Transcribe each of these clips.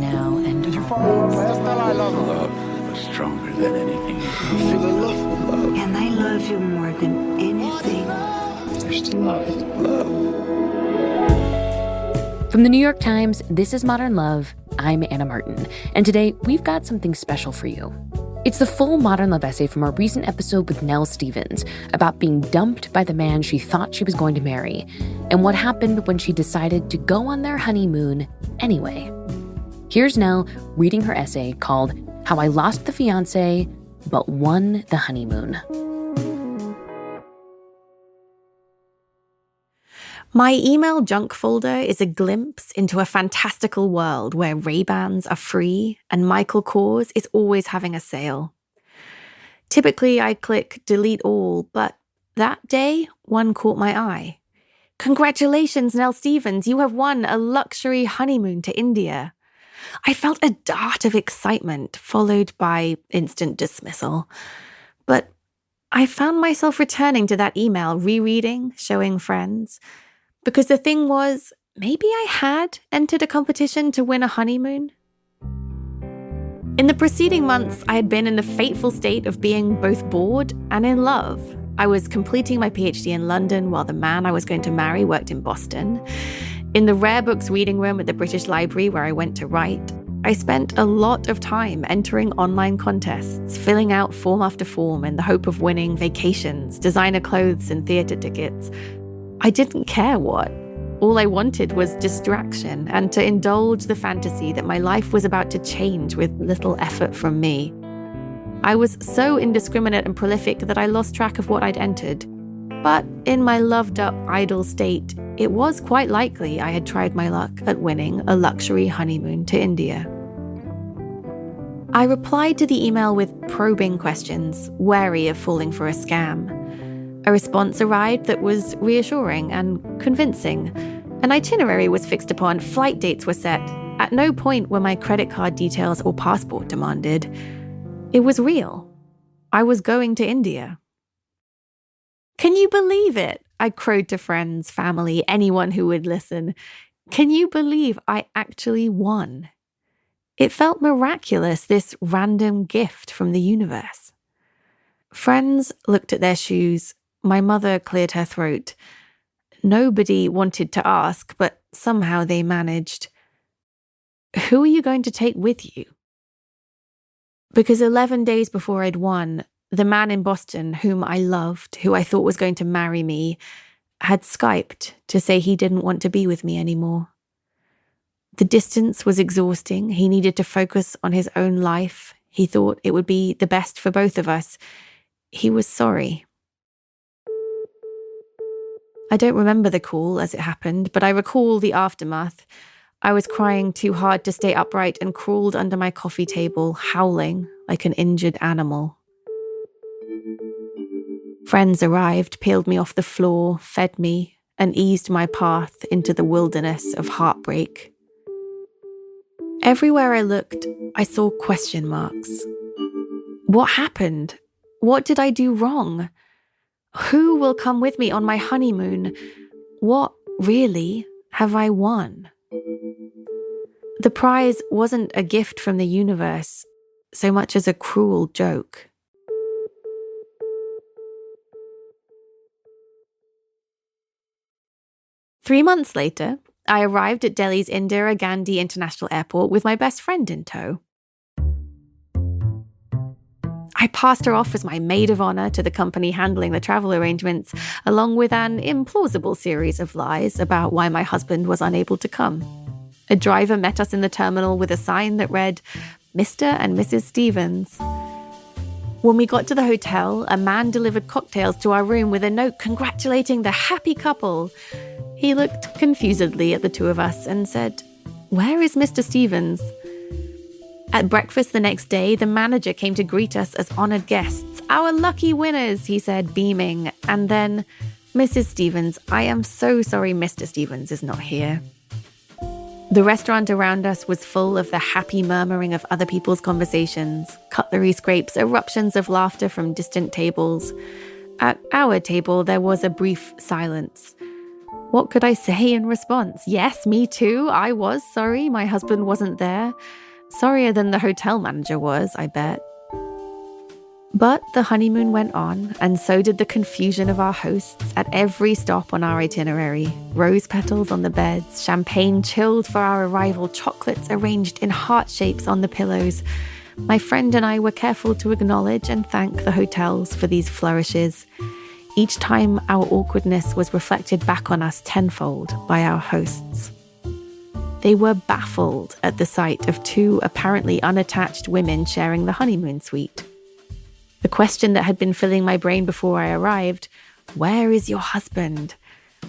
now, and Did you fall in love last night? I love Love was stronger than anything. you. Feel in love. And I love you more than anything. There's still love. From the New York Times, this is Modern Love. I'm Anna Martin, and today we've got something special for you. It's the full Modern Love essay from our recent episode with Nell Stephens about being dumped by the man she thought she was going to marry, and what happened when she decided to go on their honeymoon anyway. Here's Nell reading her essay called How I Lost the Fiancé, but Won the Honeymoon. My email junk folder is a glimpse into a fantastical world where Ray-Bans are free and Michael Kors is always having a sale. Typically, I click delete all, but that day, one caught my eye. Congratulations, Nell Stephens, you have won a luxury honeymoon to India. I felt a dart of excitement, followed by instant dismissal. But I found myself returning to that email, rereading, showing friends. Because the thing was, maybe I had entered a competition to win a honeymoon. In the preceding months, I had been in the fateful state of being both bored and in love. I was completing my PhD in London while the man I was going to marry worked in Boston. In the rare books reading room at the British Library where I went to write, I spent a lot of time entering online contests, filling out form after form in the hope of winning vacations, designer clothes, and theatre tickets. I didn't care what. All I wanted was distraction and to indulge the fantasy that my life was about to change with little effort from me. I was so indiscriminate and prolific that I lost track of what I'd entered. But in my loved-up, idle state, it was quite likely I had tried my luck at winning a luxury honeymoon to India. I replied to the email with probing questions, wary of falling for a scam. A response arrived that was reassuring and convincing. An itinerary was fixed upon, flight dates were set. At no point were my credit card details or passport demanded. It was real. I was going to India. Can you believe it? I crowed to friends, family, anyone who would listen. Can you believe I actually won? It felt miraculous, this random gift from the universe. Friends looked at their shoes. My mother cleared her throat. Nobody wanted to ask, but somehow they managed. Who are you going to take with you? Because 11 days before I'd won, the man in Boston whom I loved, who I thought was going to marry me, had Skyped to say he didn't want to be with me anymore. The distance was exhausting. He needed to focus on his own life. He thought it would be the best for both of us. He was sorry. I don't remember the call as it happened, but I recall the aftermath. I was crying too hard to stay upright and crawled under my coffee table, howling like an injured animal. Friends arrived, peeled me off the floor, fed me, and eased my path into the wilderness of heartbreak. Everywhere I looked, I saw question marks. What happened? What did I do wrong? Who will come with me on my honeymoon? What, really, have I won? The prize wasn't a gift from the universe, so much as a cruel joke. Three months later, I arrived at Delhi's Indira Gandhi International Airport with my best friend in tow. I passed her off as my maid of honor to the company handling the travel arrangements, along with an implausible series of lies about why my husband was unable to come. A driver met us in the terminal with a sign that read, Mr. and Mrs. Stephens. When we got to the hotel, a man delivered cocktails to our room with a note congratulating the happy couple. He looked confusedly at the two of us and said, "Where is Mr. Stephens?" At breakfast the next day, the manager came to greet us as honored guests. "Our lucky winners," he said, beaming. And then, "Mrs. Stephens, I am so sorry Mr. Stephens is not here." The restaurant around us was full of the happy murmuring of other people's conversations, cutlery scrapes, eruptions of laughter from distant tables. At our table, there was a brief silence. What could I say in response? Yes, me too. I was sorry my husband wasn't there. Sorrier than the hotel manager was, I bet. But the honeymoon went on, and so did the confusion of our hosts at every stop on our itinerary. Rose petals on the beds, champagne chilled for our arrival, chocolates arranged in heart shapes on the pillows. My friend and I were careful to acknowledge and thank the hotels for these flourishes. Each time our awkwardness was reflected back on us tenfold by our hosts. They were baffled at the sight of two apparently unattached women sharing the honeymoon suite. The question that had been filling my brain before I arrived, "Where is your husband?"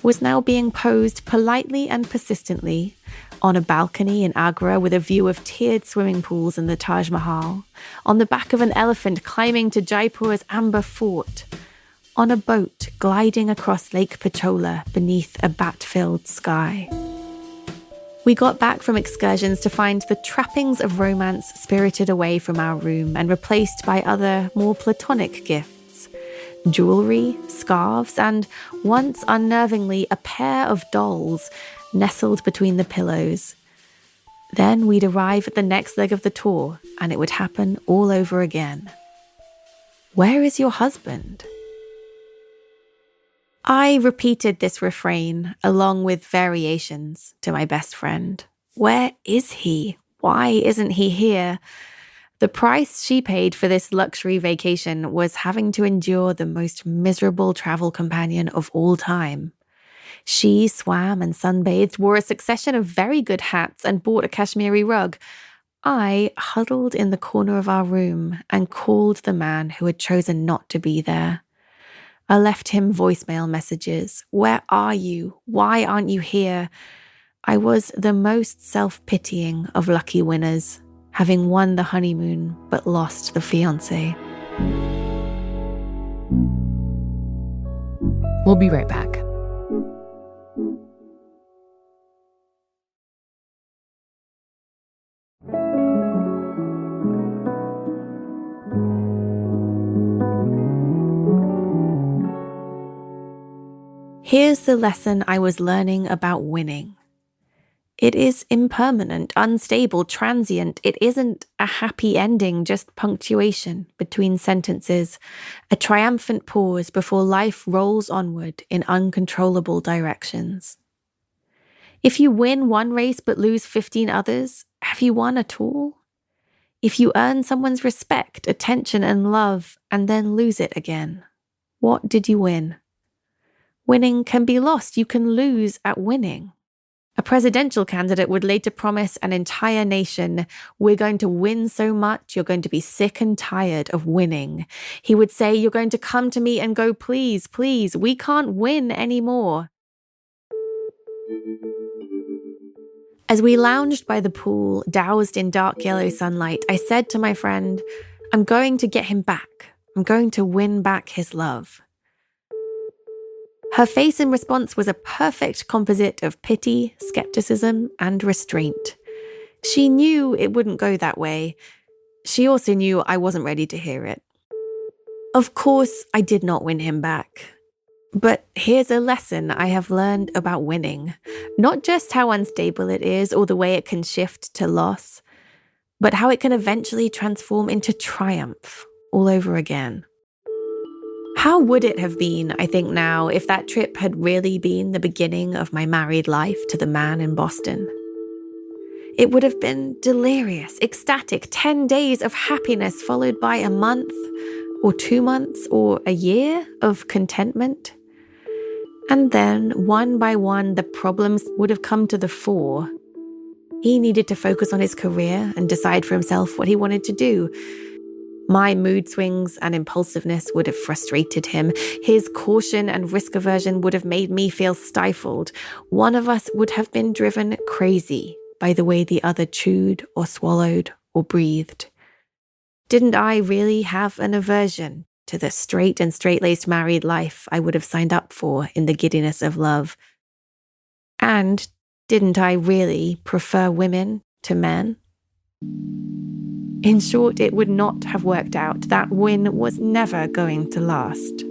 was now being posed politely and persistently on a balcony in Agra with a view of tiered swimming pools and the Taj Mahal, on the back of an elephant climbing to Jaipur's Amber Fort, on a boat gliding across Lake Pichola beneath a bat-filled sky. We got back from excursions to find the trappings of romance spirited away from our room and replaced by other, more platonic gifts. Jewelry, scarves, and, once unnervingly, a pair of dolls nestled between the pillows. Then we'd arrive at the next leg of the tour, and it would happen all over again. Where is your husband? I repeated this refrain, along with variations, to my best friend. Where is he? Why isn't he here? The price she paid for this luxury vacation was having to endure the most miserable travel companion of all time. She swam and sunbathed, wore a succession of very good hats, and bought a Kashmiri rug. I huddled in the corner of our room and called the man who had chosen not to be there. I left him voicemail messages. Where are you? Why aren't you here? I was the most self-pitying of lucky winners, having won the honeymoon but lost the fiancé. We'll be right back. Here's the lesson I was learning about winning. It is impermanent, unstable, transient. It isn't a happy ending, just punctuation between sentences, a triumphant pause before life rolls onward in uncontrollable directions. If you win one race but lose 15 others, have you won at all? If you earn someone's respect, attention, and love, and then lose it again, what did you win? Winning can be lost. You can lose at winning. A presidential candidate would later promise an entire nation, "We're going to win so much, you're going to be sick and tired of winning." He would say, "You're going to come to me and go, please, please, we can't win anymore." As we lounged by the pool, doused in dark yellow sunlight, I said to my friend, "I'm going to get him back. I'm going to win back his love." Her face in response was a perfect composite of pity, skepticism, and restraint. She knew it wouldn't go that way. She also knew I wasn't ready to hear it. Of course, I did not win him back. But here's a lesson I have learned about winning. Not just how unstable it is or the way it can shift to loss, but how it can eventually transform into triumph all over again. How would it have been, I think now, if that trip had really been the beginning of my married life to the man in Boston? It would have been delirious, ecstatic, 10 days of happiness followed by a month or 2 months or a year of contentment. And then, one by one, the problems would have come to the fore. He needed to focus on his career and decide for himself what he wanted to do. My mood swings and impulsiveness would have frustrated him. His caution and risk aversion would have made me feel stifled. One of us would have been driven crazy by the way the other chewed or swallowed or breathed. Didn't I really have an aversion to the straight and straight-laced married life I would have signed up for in the giddiness of love? And didn't I really prefer women to men? In short, it would not have worked out. That win was never going to last.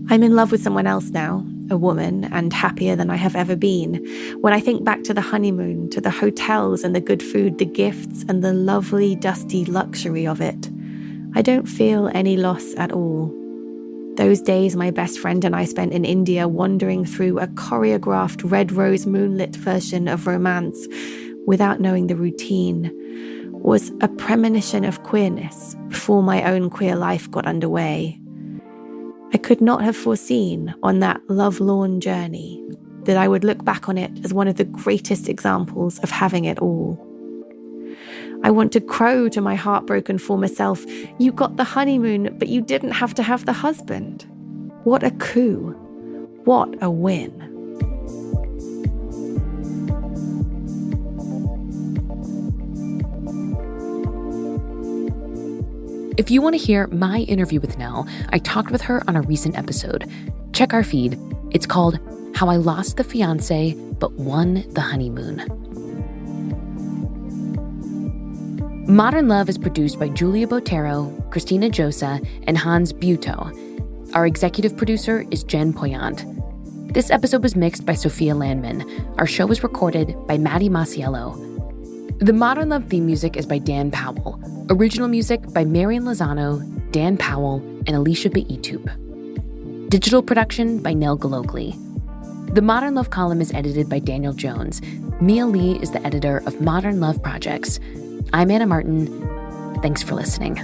I'm in love with someone else now, a woman, and happier than I have ever been. When I think back to the honeymoon, to the hotels and the good food, the gifts and the lovely, dusty luxury of it, I don't feel any loss at all. Those days my best friend and I spent in India wandering through a choreographed red rose moonlit version of romance without knowing the routine was a premonition of queerness before my own queer life got underway. I could not have foreseen on that lovelorn journey that I would look back on it as one of the greatest examples of having it all. I want to crow to my heartbroken former self, "You got the honeymoon, but you didn't have to have the husband." What a coup. What a win. If you want to hear my interview with Nell, I talked with her on a recent episode. Check our feed. It's called How I Lost the Fiancé but Won the Honeymoon. Modern Love is produced by Julia Botero, Christina Josa, and Hans Buetow. Our executive producer is Jen Poyant. This episode was mixed by Sophia Landman. Our show was recorded by Maddie Masiello. The Modern Love theme music is by Dan Powell. Original music by Marian Lozano, Dan Powell, and Alicia Beitup. Digital production by Nell Galogli. The Modern Love column is edited by Daniel Jones. Mia Lee is the editor of Modern Love Projects. I'm Anna Martin. Thanks for listening.